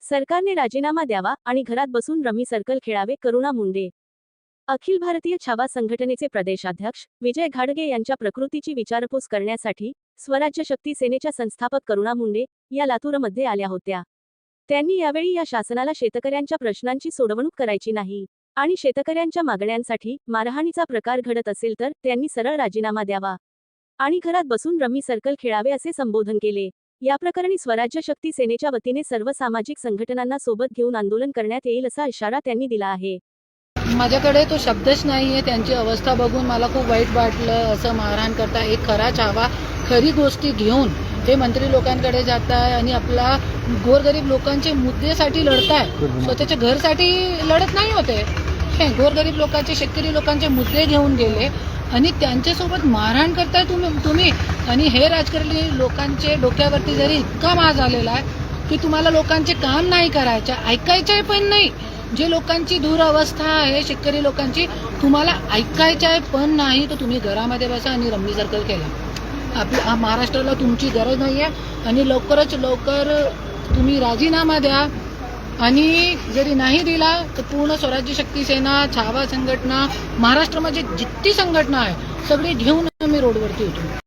सरकारने राजीनामा द्यावा आणि घरात बसून रम्मी सर्कल खेळावे, करुणा मुंडे। अखिल भारतीय छावा संघटनेचे प्रदेशाध्यक्ष विजय घाडगे यांच्या प्रकृतीची विचारपूस करण्यासाठी स्वराज्य शक्ती सेनेच्या संस्थापक करुणा मुंडे या लातूरमध्ये आल्या होत्या। त्यांनी यावेळी या शासनाला शेतकऱ्यांच्या प्रश्नांची सोडवणूक करायची नाही आणि शेतकऱ्यांच्या मागण्यांसाठी मारहाणीचा प्रकार घडत असेल तर त्यांनी सरळ राजीनामा द्यावा आणि घरात बसून रम्मी सर्कल खेळावे असे संबोधन केले। या प्रकरणी स्वराज्य शक्ती सेनेच्या वतीने सर्व सामाजिक संघटनांना सोबत घेऊन आंदोलन करण्यात येईल असा इशारा त्यांनी दिला आहे। माझ्याकडे तो शब्दच नाहीये। त्यांची अवस्था बघून मला खूप वाईट वाटलं। असं मारहाण करता, एक खरा छावा खरी गोष्टी घेऊन हे मंत्री लोकांकडे जात आहे आणि आपला गोरगरीब लोकांचे मुद्द्यासाठी लढताय, स्वतःच्या घरसाठी लढत नाही होते। हे गोरगरीब लोकांचे, शेतकरी लोकांचे मुद्दे घेऊन गेले आणि त्यांच्यासोबत मारहाण करताय तुम्ही। आणि हे राजकारणी लोकांचे डोक्यावरती जरी इतका माज आलेला आहे की तुम्हाला लोकांचे काम नाही करायचे, ऐकायचे पण नाही। जे लोकांची दुरवस्था आहे शेतकरी लोकांची, तुम्हाला ऐकायचं आहे पण नाही, तर तुम्ही घरामध्ये बसा आणि रम्मी सर्कल केला। आपल्या महाराष्ट्राला तुमची गरज नाही आहे आणि लवकरच लवकर तुम्ही राजीनामा द्या। आणि जरी नाही दिला तर पूर्ण स्वराज्य शक्ती सेना, छावा संघटना, महाराष्ट्रामध्ये जितकी संघटना आहे सगळी घेऊन आम्ही रोडवरती उतरू।